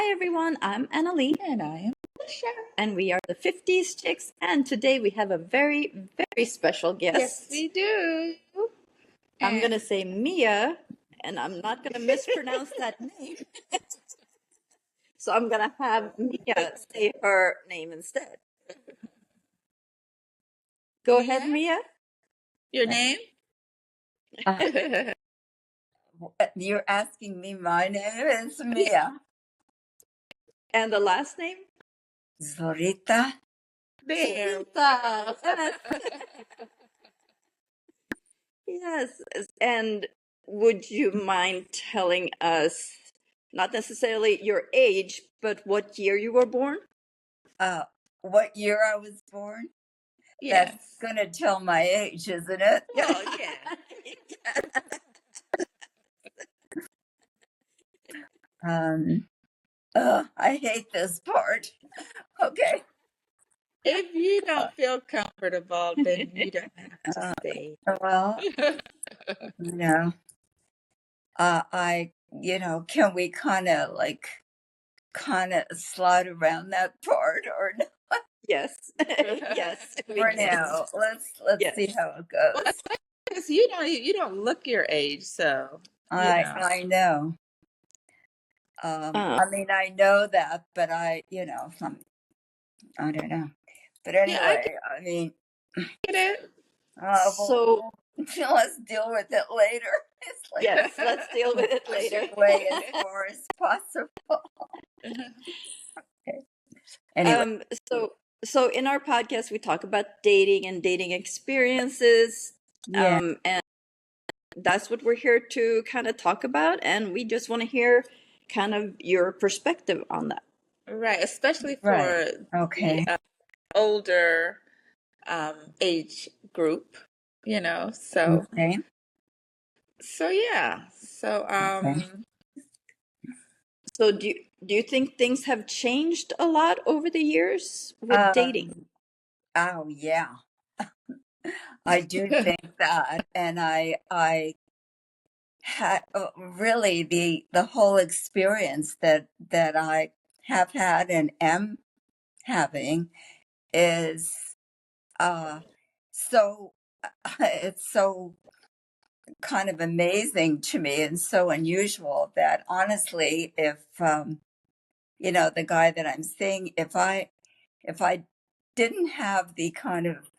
Hi everyone, I'm Annalie. And I am Patricia. And we are the 50s Chicks. And today we have a very, very special guest. Yes, we do. I'm going to say Mia, and I'm not going to mispronounce that name. So I'm going to have Mia say her name instead. Go ahead, Mia. Your name? You're asking me my name? It's Mia. And the last name? Zorita. There. Yes. And would you mind telling us, not necessarily your age, but what year you were born? What year I was born? Yes. That's going to tell my age, isn't it? Oh, yeah. I hate this part. Okay. If you don't feel comfortable, then you don't have to stay. Well, can we kind of slide around that part or no? Yes. Yes. For now, let's see how it goes. Because you don't look your age, so I know. I mean, I know that, but I don't know. But anyway, I mean, get it. So let's deal with it later. It's like, yes, let's deal with it later. Way as far as possible. Okay. Anyway, so in our podcast we talk about dating and dating experiences. And that's what we're here to kind of talk about, and we just want to hear kind of your perspective on that. Right, especially for the older age group, so so yeah. So do you think things have changed a lot over the years with dating? Oh yeah. I do think that, and I had really the whole experience that I have had and am having is so it's so kind of amazing to me and so unusual that honestly, if the guy that I'm seeing, if I didn't have the kind of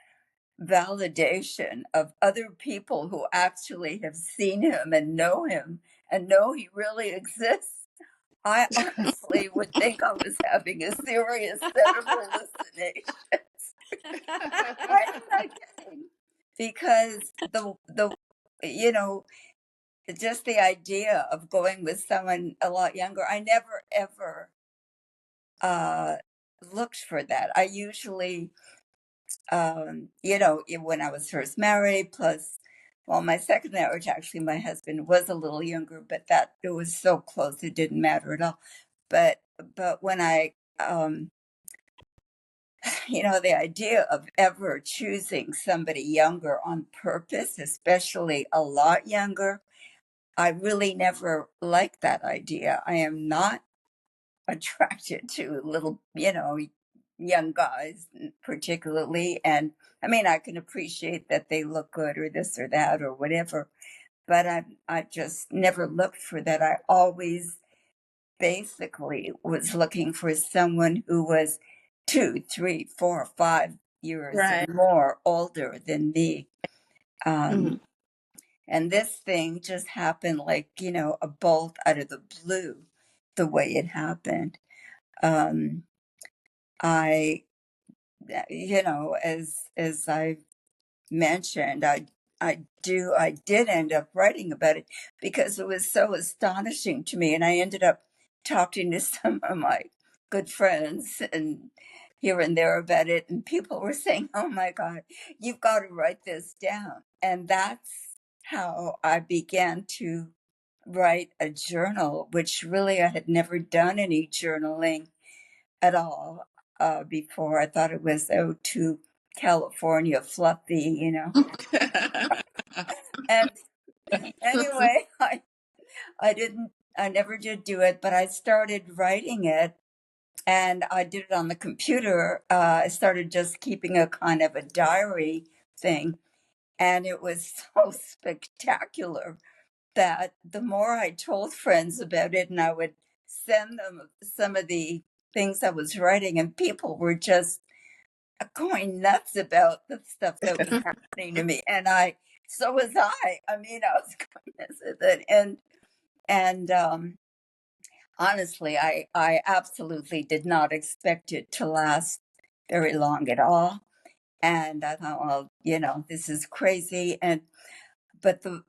validation of other people who actually have seen him and know he really exists, I honestly would think I was having a serious set of hallucinations. I'm not kidding. Because just the idea of going with someone a lot younger, I never ever looked for that. I usually, when I was first married, plus, well, my second marriage, actually, my husband was a little younger, but it was so close, it didn't matter at all. But when I, the idea of ever choosing somebody younger on purpose, especially a lot younger, I really never liked that idea. I am not attracted to little, young guys particularly. And I mean, I can appreciate that they look good or this or that or whatever, but I just never looked for that. I always basically was looking for someone who was 2, 3, 4, 5 years or more older than me. And this thing just happened like, a bolt out of the blue, the way it happened. I, as I mentioned, I did end up writing about it because it was so astonishing to me. And I ended up talking to some of my good friends and here and there about it. And people were saying, oh my God, you've got to write this down. And that's how I began to write a journal, which really I had never done any journaling at all before. I thought it was too California fluffy, And anyway, I didn't I never did do it, but I started writing it, and I did it on the computer. I started just keeping a kind of a diary thing, and it was so spectacular that the more I told friends about it, and I would send them some of the things I was writing, and people were just going nuts about the stuff that was happening to me. And so was I. I mean, I was going nuts with it. And honestly, I absolutely did not expect it to last very long at all. And I thought, well, this is crazy. But the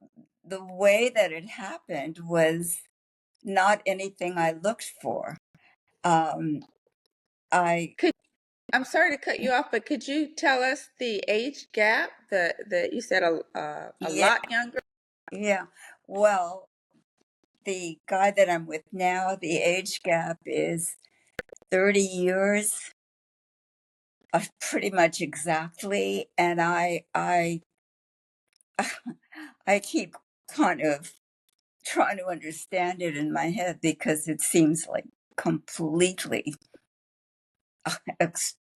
way that it happened was not anything I looked for. Um, I I'm sorry to cut you off, but could you tell us the age gap? The you said a Yeah, lot younger. yeah. Well, the guy that I'm with now, the age gap is 30 years, pretty much exactly. And I keep kind of trying to understand it in my head because it seems like completely,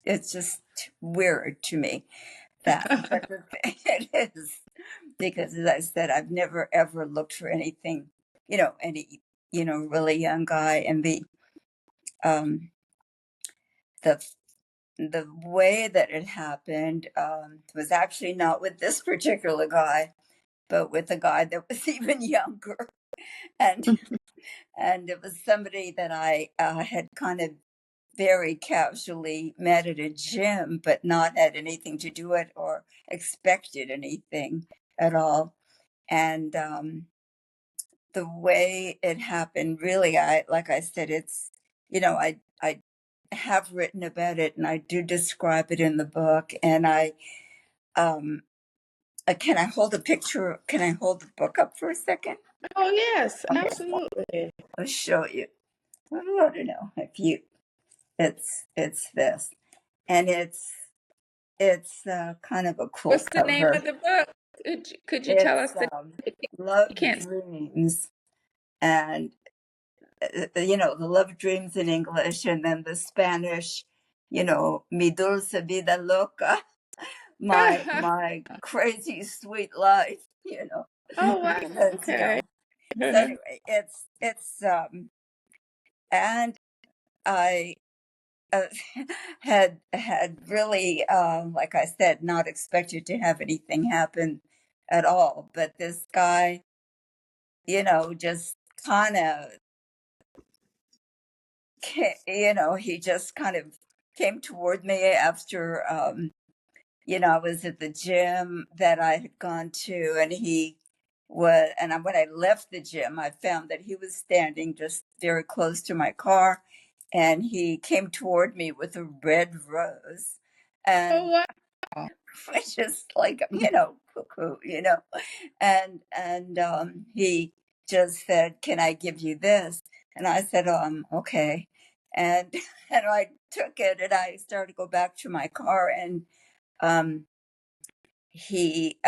it's just weird to me that, but the thing it is, because as I said, I've never ever looked for anything, any, really young guy. And um, the the way that it happened was actually not with this particular guy, but with a guy that was even younger, and it was somebody that I had kind of very casually met at a gym, but not had anything to do it or expected anything at all. And the way it happened, really, like I said, it's I have written about it, and I do describe it in the book. And um can I hold a picture? Can I hold the book up for a second? Oh yes, Okay, absolutely. I'll show you. I don't know if you. It's this, and it's kind of a cool What's the name cover. of the book? Could you tell It's us the? You Love can't. Dreams, and the Love Dreams in English, and then the Spanish, Mi Dulce Vida Loca, my crazy sweet life, Oh wow. because Okay. so anyway, it's and I uh, had really, like I said, not expected to have anything happen at all. But this guy, just kind of, he just kind of came toward me after, I was at the gym that I had gone to, and when I left the gym, I found that he was standing just very close to my car, and he came toward me with a red rose, Oh and wow. which is like, cuckoo, and he just said, "Can I give you this?" And I said, okay. And and I took it, and I started to go back to my car, and um, he,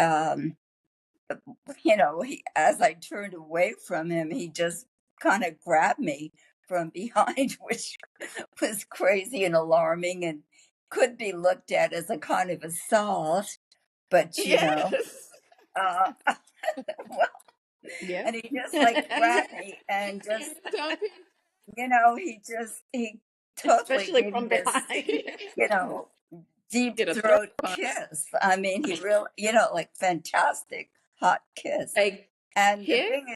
as I turned away from him, he just kind of grabbed me from behind, which was crazy and alarming and could be looked at as a kind of assault. But, Yes. uh, well, Yeah. and he just like grabbed me and just, he totally Especially gave me from this, behind. you know, deep Get a throat throat punch. kiss. I mean, he really, like fantastic hot kiss. A And the kiss? thing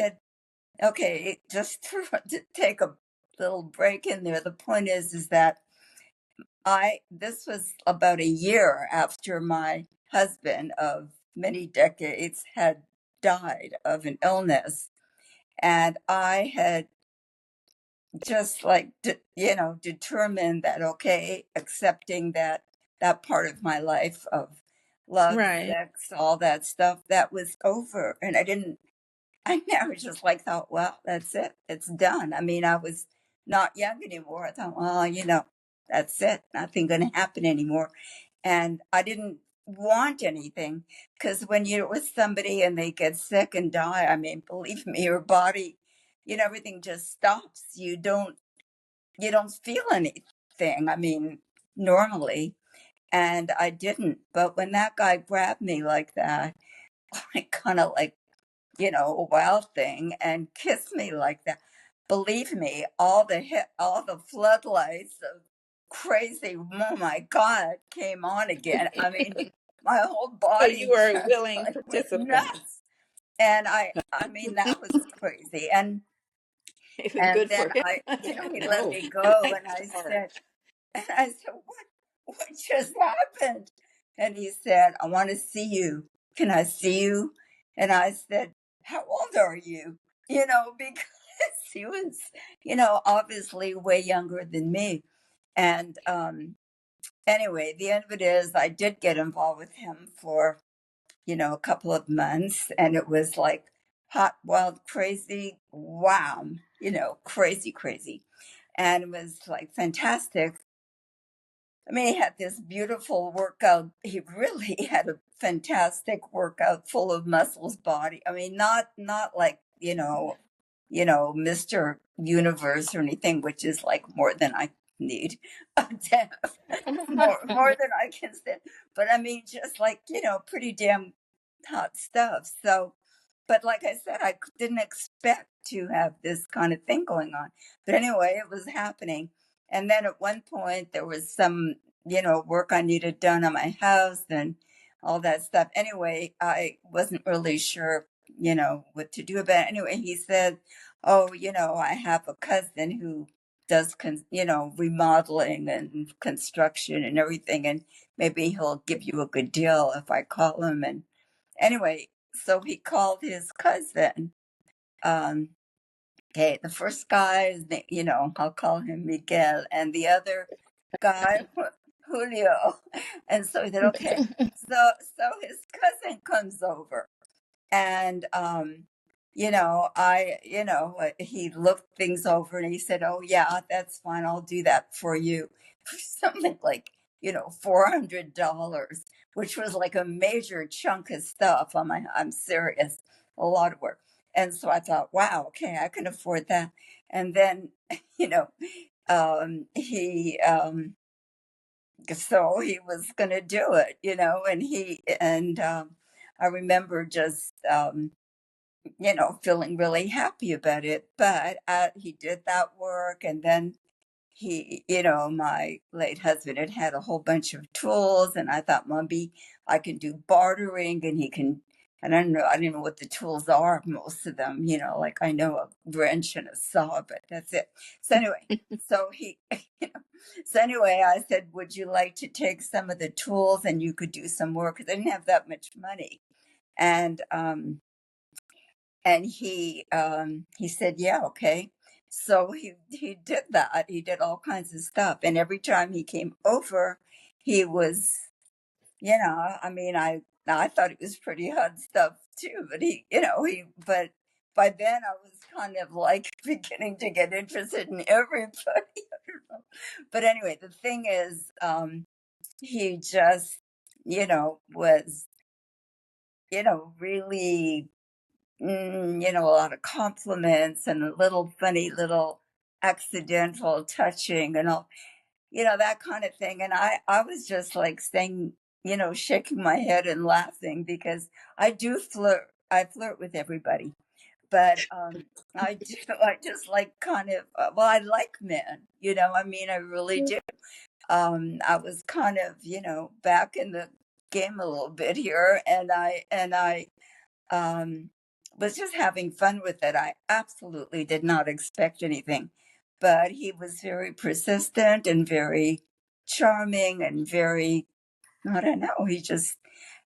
is, okay, just to take a little break in there. The point is that this was about a year after my husband of many decades had died of an illness. And I had just like, determined that, okay, accepting that part of my life of love, Right. sex, all that stuff, that was over. And I never just like thought, well, that's it. It's done. I mean, I was not young anymore. I thought, well, that's it. Nothing going to happen anymore. And I didn't want anything, because when you're with somebody and they get sick and die, I mean, believe me, your body everything just stops. You don't feel anything. I mean, normally. And I didn't. But when that guy grabbed me like that, like kind of like, a wild thing, and kissed me like that, believe me, all the floodlights of crazy, oh my God, came on again. I mean, my whole So you body were a just willing like went participant. nuts. And I mean, that was crazy. And Good then for him. he let Oh, me go, and I hard. said, what just happened? And he said, I want to see you. Can I see you? And I said, how old are you? Because he was, obviously way younger than me. And anyway, the end of it is I did get involved with him for, a couple of months, and it was like hot, wild, crazy, wow, crazy, crazy. And it was like fantastic. I mean, he had this beautiful workout. He really had a fantastic workout, full of muscles, body. I mean, not like, Mr. Universe or anything, which is like more than I need to have, more than I can stand. But I mean, just like, pretty damn hot stuff. So, but like I said, I didn't expect to have this kind of thing going on. But anyway, it was happening. And then at one point, there was some, work I needed done on my house and all that stuff. Anyway, I wasn't really sure, what to do about it. Anyway, he said, oh, I have a cousin who does, remodeling and construction and everything. And maybe he'll give you a good deal if I call him. And anyway, so he called his cousin. Um, okay, the first guy is, I'll call him Miguel, and the other guy, Julio. And so he said, okay. So his cousin comes over, and he looked things over, and he said, oh yeah, that's fine, I'll do that for you for something like, $400, which was like a major chunk of stuff. I'm serious, a lot of work. And so I thought, wow, okay, I can afford that. And then you know he so he was going to do it, and I remember just feeling really happy about it. But he did that work, and then my late husband had a whole bunch of tools, and I thought maybe I can do bartering, and he can. And I don't know what the tools are, most of them, like I know a wrench and a saw, but that's it. So anyway, so he, so anyway, I said, would you like to take some of the tools and you could do some work? Because I didn't have that much money. And he said, yeah, okay. So he did that. He did all kinds of stuff, and every time he came over, he was, I mean, I thought it was pretty hot stuff too, but but by then I was kind of like beginning to get interested in everybody. I don't know. But anyway, the thing is, he just, was, really, a lot of compliments and a little funny little accidental touching and all, that kind of thing. And I was just like saying, shaking my head and laughing because I do flirt. I flirt with everybody, but I do. I just like kind of. Well, I like men. I mean, I really do. I was kind of, back in the game a little bit here, and I um, was just having fun with it. I absolutely did not expect anything, but he was very persistent and very charming and very, I don't know,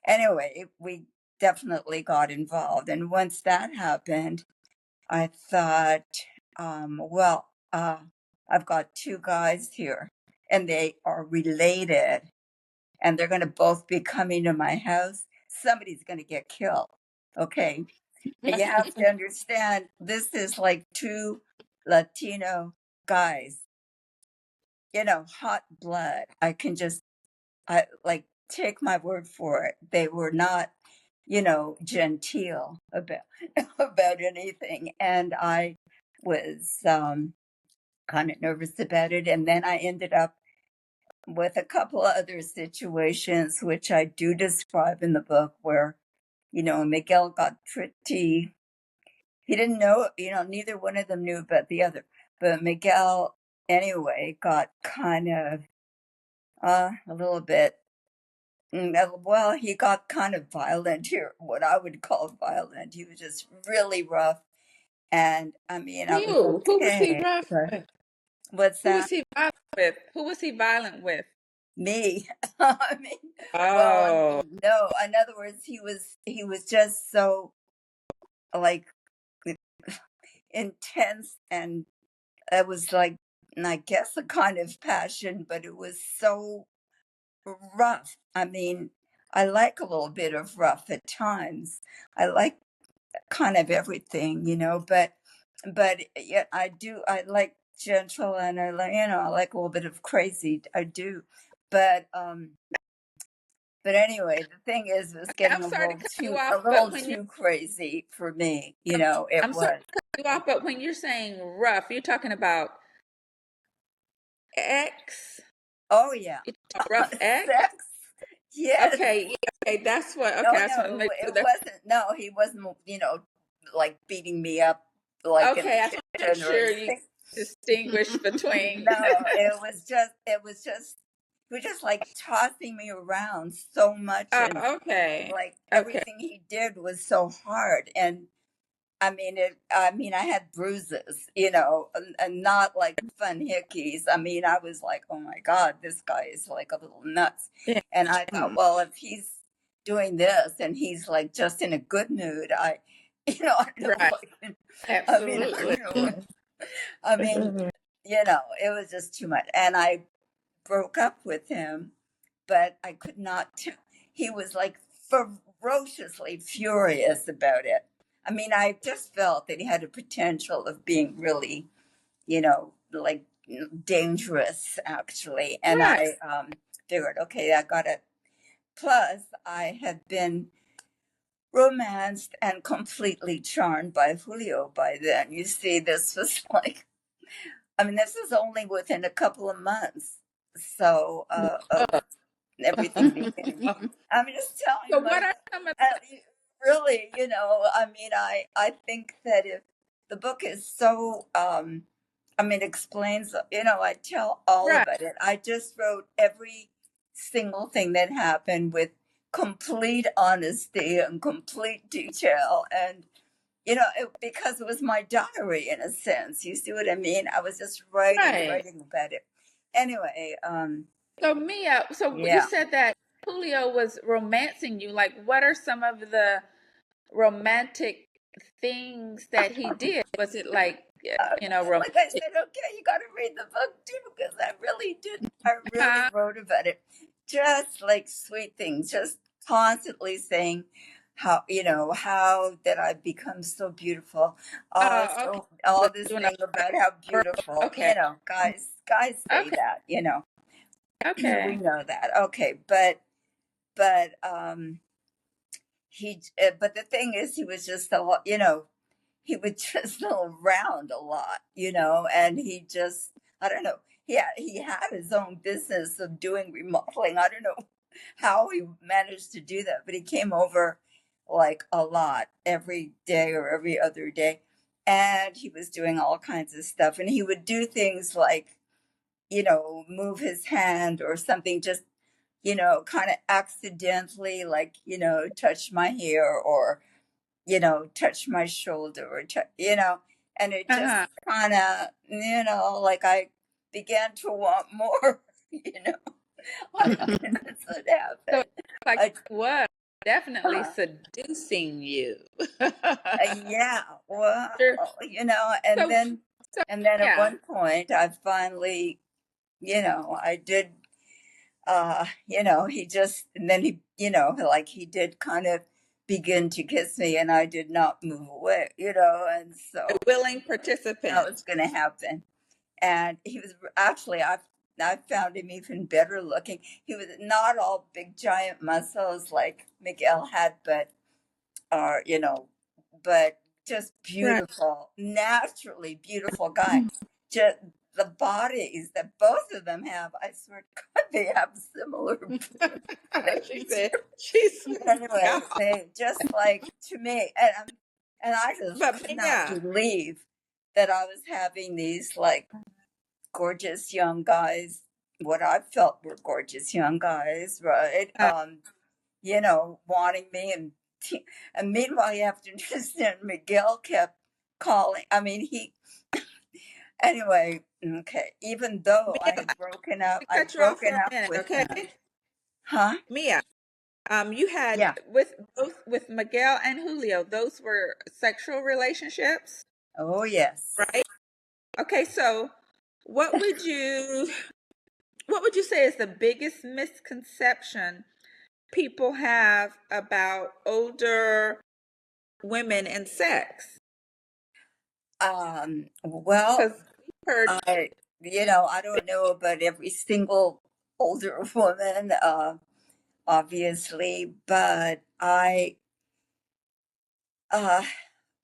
anyway, we definitely got involved. And once that happened, I thought, well, I've got two guys here and they are related and they're going to both be coming to my house. Somebody's going to get killed. Okay. And you have to understand, this is like two Latino guys, hot blood. I like, take my word for it. They were not, genteel about, about anything. And was kind of nervous about it. And then I ended up with a couple of other situations, which I do describe in the book, where, Miguel got pretty, he didn't know, neither one of them knew about the other. But Miguel, anyway, got kind of a little bit, well, he got kind of violent here, what I would call violent. He was just really rough. And I mean, I was Who was he okay. rough But with? what's Who was that? he violent with? Who was he violent with? Me. I mean, well, I Oh, mean, no. In other words, he was just so like intense, and it was like, and I guess a kind of passion, but it was so rough. I mean, I like a little bit of rough at times. I like kind of everything, but yet I like gentle, and I like, I like a little bit of crazy. I do. But but anyway, the thing is, it was okay. I'm getting sorry to cut you a off, but little when you, too crazy for me, it I'm sorry was. to cut you off, but when you're saying rough, you're talking about X? Oh yeah. You talking about rough X? Sex. Yes. Okay, yeah, okay, that's what. No, Okay, I just want to no, make sure it that. wasn't. No, he wasn't, like beating me up like in the Okay, I just want to make kitchen or sure you anything. distinguish between. No, he was just like tossing me around so much, and Oh, okay, like okay, everything he did was so hard. And I mean, I had bruises, and not like fun hickeys. I mean, I was like, oh my God, this guy is like a little nuts. yeah, And I thought, mm, well, if he's doing this and he's like just in a good mood, I don't know right, what, I absolutely. don't know what, I mean, it was just too much. And I broke up with him, but I could not. He was like ferociously furious about it. I mean, I just felt that he had a potential of being really, like dangerous, actually. And Right, I figured, okay, I got it. Plus, I had been romanced and completely charmed by Julio by then. You see, this was like, I mean, this was only within a couple of months. So, of everything beginning. I'm just so telling what my, are some of uh, really, I mean, I think that if the book is so, I mean, explains, I tell all right, about it. I just wrote every single thing that happened with complete honesty and complete detail. And, because it was my diary in a sense. You see what I mean? I was just writing, right? writing about it. Anyway, So Mia, so you yeah. said that Julio was romancing you. Like, what are some of the romantic things that he did? Was it like, Like I romantic? said, okay, you got to read the book too, because I really did. I really Huh? wrote about it. Just like sweet things, just constantly saying how that I've become so beautiful. Oh, okay. So All this doing a thing about how beautiful, okay, guys say okay, that, we okay. know that. Okay, but but the thing is, he was just a lot, he would just go around a lot, and he just, I don't know. He had his own business of doing remodeling. I don't know how he managed to do that, but he came over like a lot every day or every other day. And he was doing all kinds of stuff. And he would do things like, move his hand or something, just, kind of accidentally, like, touch my hair, or touch my shoulder, or and it just Uh-huh. kind of, like I began to want more, that's what So happened. like I, what? Definitely uh, seducing you. yeah, well, Sure. and So, then, so at yeah. one point I finally, I did, he just, and then he, like he did kind of begin to kiss me, and I did not move away, and A so willing that participant. was going to happen. And he was actually, I found him even better looking. He was not all big giant muscles like Miguel had, but, but just Right. beautiful, naturally beautiful guy. Just the bodies that both of them have, I swear to God, they have similar She bodies. said, she's Anyway, God. they just like to me, and I just But could not yeah, believe that I was having these like gorgeous young guys, what I felt were gorgeous young guys, right? uh, Wanting me, and meanwhile, you have to understand, Miguel kept calling. I mean, anyway, okay. Even though Mia, I'd cut you off for broken a up minute, with okay? him, huh? Mia, you had Yeah. with both with Miguel and Julio, those were sexual relationships, Oh yes. right? Okay, so what would you what would you say is the biggest misconception people have about older women and sex? Well, Because we heard I don't know about every single older woman, obviously, but uh,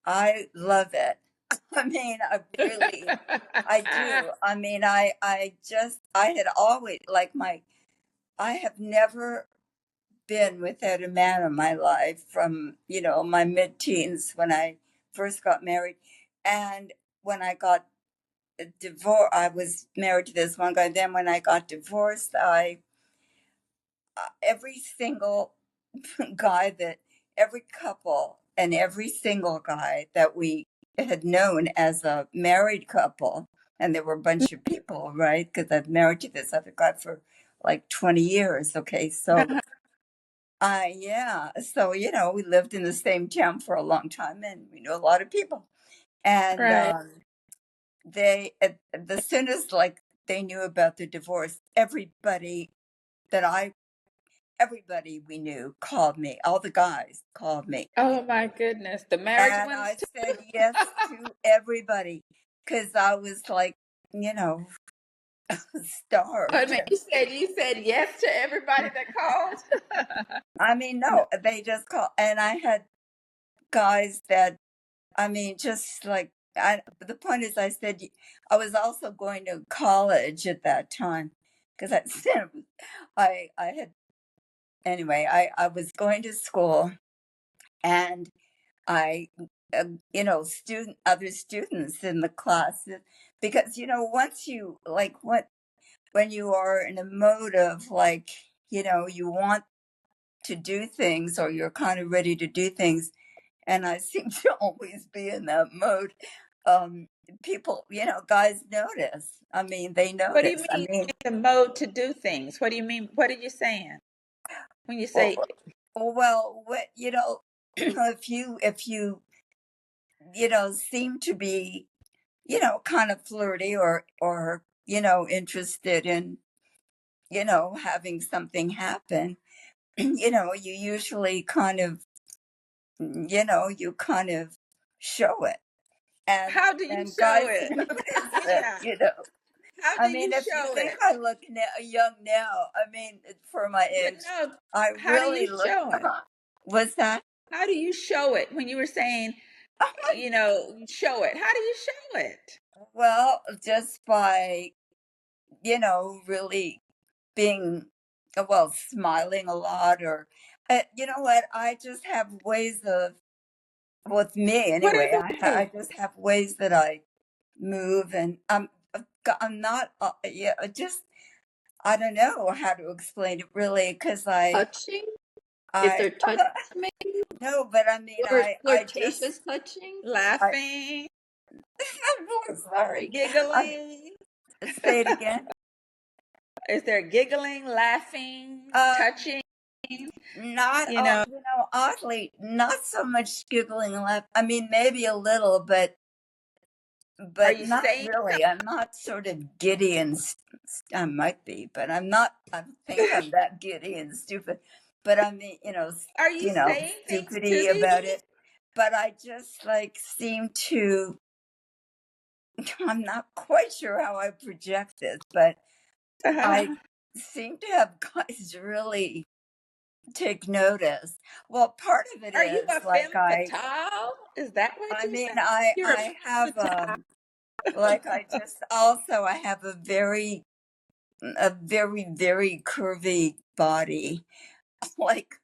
I love it. I mean, I do. I mean, I had always, I have never been without a man in my life from, my mid teens when I first got married. And when I got divorced, I was married to this one guy. Then when I got divorced, every single every couple and every single guy that we had known as a married couple, and there were a bunch of people, right? Because I've married to this other guy for like 20 years. Okay. So, yeah. So, we lived in the same town for a long time and we knew a lot of people. And, right. the soonest like they knew about the divorce, that I everybody we knew called me. All the guys called me. Oh my goodness, the married And ones I too. said yes to everybody because I was like, you know, I starved. mean, you said yes to everybody that called. I mean, no, they just called. And I had guys that, I mean, just like, the point is, I said, I was also going to college at that time because I said, I had, anyway, I was going to school and I, other students in the class, because once you when you are in a mode of like, you want to do things or you're kind of ready to do things, and I seem to always be in that mode. Um, People, guys notice. I mean, they What do you notice. I mean mean, in the mode to do things? What do you mean? What are you saying when you well, say, what if you seem to be kind of flirty or interested in having something happen, you usually kind of you kind of show it, how do you and show guys it? notice it. Yeah, how I do mean, you if you show think it? I look young now, I mean, for my But age, no, I how do you really look show it? what's that? How do you show it? When you were saying, show it. How do you show it? Well, just by really being, smiling a lot, or you know what, I just have ways of, with me What are anyway, the I ways? just have ways that I move, and I'm not, yeah, just, I don't know how to explain it really, because Touching? Is I there touch maybe? no, but I mean, I just, Flirtatious touching? I, Laughing, I'm sorry, I giggling. say it again. Is there giggling, laughing, Um, touching? Not You all, know, oddly, not so much giggling and laugh. I mean, maybe a little, but are you not saying really. something? I'm not sort of giddy and I might be, but I'm not. I think I'm that giddy and stupid. But I mean, Are you saying things to stupidity these? about it. But I just like seem to. I'm not quite sure how I project this, but I seem to have guys really take notice. Well, part of it Are you is a like femme fatale? Is that what I you mean, said? I You're a I have versatile. like I just also I have a very curvy body. Like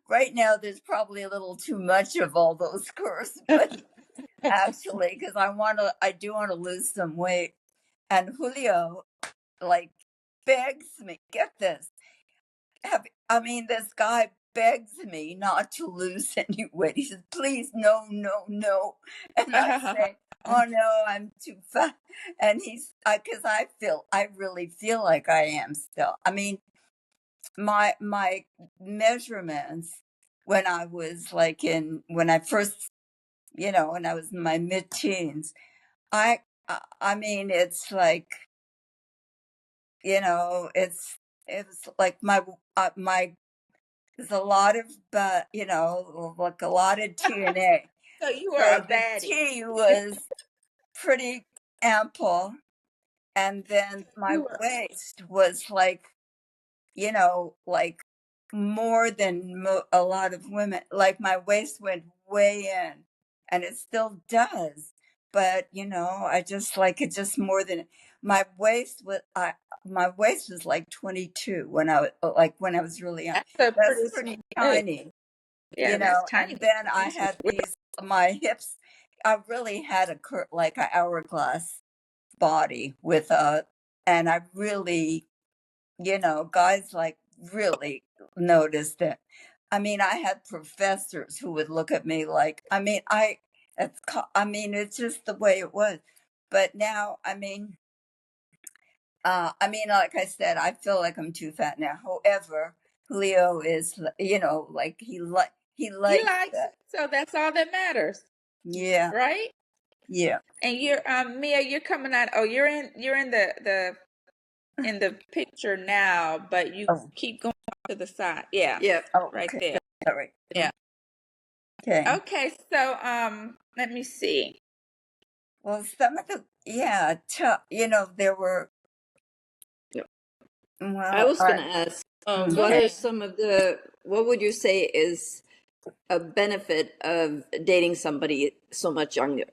right now, there's probably a little too much of all those curves, but actually, because I do want to lose some weight. And Julio, like, begs me, get this. I mean, this guy begs me not to lose any weight. He says, please, no, no, no. And I say, oh no, I'm too fat. And because I really feel like I am still. I mean, my measurements when I was when I first, when I was in my mid-teens, I mean, it's like, it's like my there's a lot of like a lot of TNA. So you are So a the baddie. T was pretty ample, and then my You were. waist was like more than a lot of women. Like my waist went way in, and it still does. But I just like it just more than my waist was. My waist was like 22 when I was really young. That's a That's pretty pretty small waist. tiny, Yeah, that's tiny. and then I That's had my hips. I really had like an hourglass body and I really, guys like really noticed it. I mean, I had professors who would look at me like, I mean, it's just the way it was. But now, like I said, I feel like I'm too fat now. However, Leo is, like he He likes likes that. it, so that's all that matters, Yeah, right? yeah. And you're Mia, you're coming out. Oh, you're in the picture now, but you Oh, keep going to the side. Yeah, Yep. oh, right okay. there. All right. Yeah. Okay. Okay, so let me see. Well, some of the, yeah, there were, Yep. I well, was going to ask, Go what okay. are ahead. some of what would you say is a benefit of dating somebody so much younger?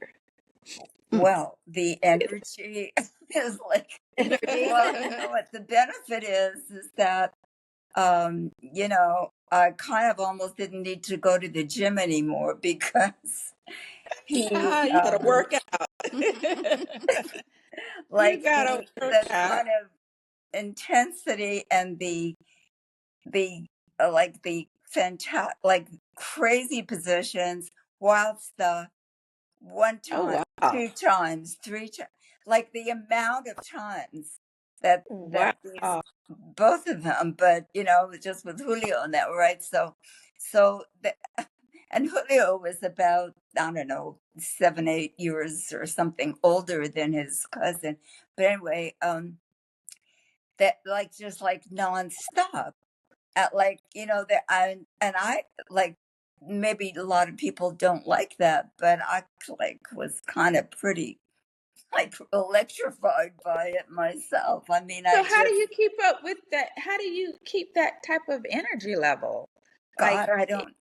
Well, the energy is like, Energy. well, you know what the benefit is that, I kind of almost didn't need to go to the gym anymore because he, You gotta work out. You like gotta work the out. kind of intensity and the like the fantastic, like crazy positions, whilst the one Oh time, wow. 2 times, 3 times, like the amount of times that these Wow. both of them, but just with Julio and that, right? So and Julio was about, I don't know, 7, 8 years or something older than his cousin. But anyway, that like just like nonstop at like that I like, maybe a lot of people don't like that, but I like was kind of pretty like electrified by it myself. I mean, I So how do just, you keep up with that? How do you keep that type of energy level? Like, God, I don't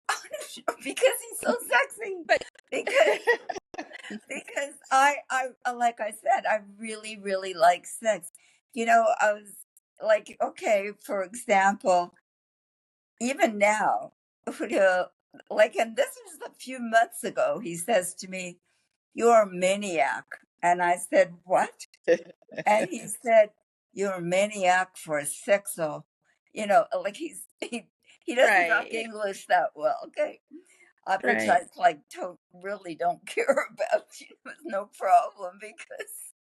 because he's so sexy. but Because I like I said, I really really like sex. I was like, okay, for example, even now, like, and this was a few months ago, he says to me, "You're a maniac." And I said, "What?" And he said, "You're a maniac for sexo." Like he doesn't talk right, English that well, okay? Which right. I like really don't care about. It's no problem because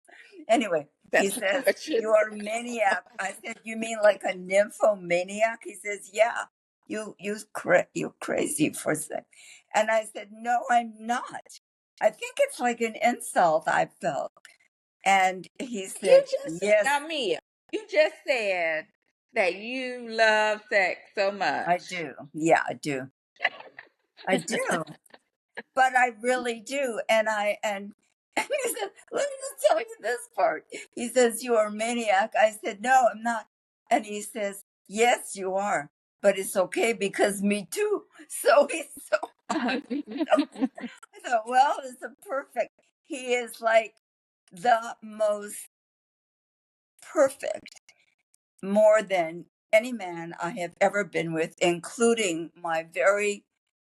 anyway, he That's says, Patricia. "You are a maniac." I said, "You mean like a nymphomaniac?" He says, "Yeah, you're crazy for sex." And I said, "No, I'm not. I think it's like an insult I felt." And he You said, just said, "Yes, now Mia, you just said that you love sex so I much. do. Yeah, I do. I do. But I really do." And he said, "Let me just tell you this part." He says, "You are a maniac." I said, "No, I'm not." And he says, "Yes, you are. But it's okay because me too." So he's so I thought, well, it's a perfect. He is like the most perfect, more than any man I have ever been with, including my very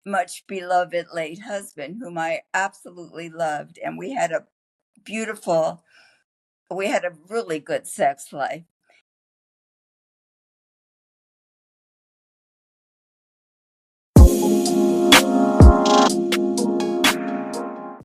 much beloved late husband, whom I absolutely loved. And we had a really good sex life.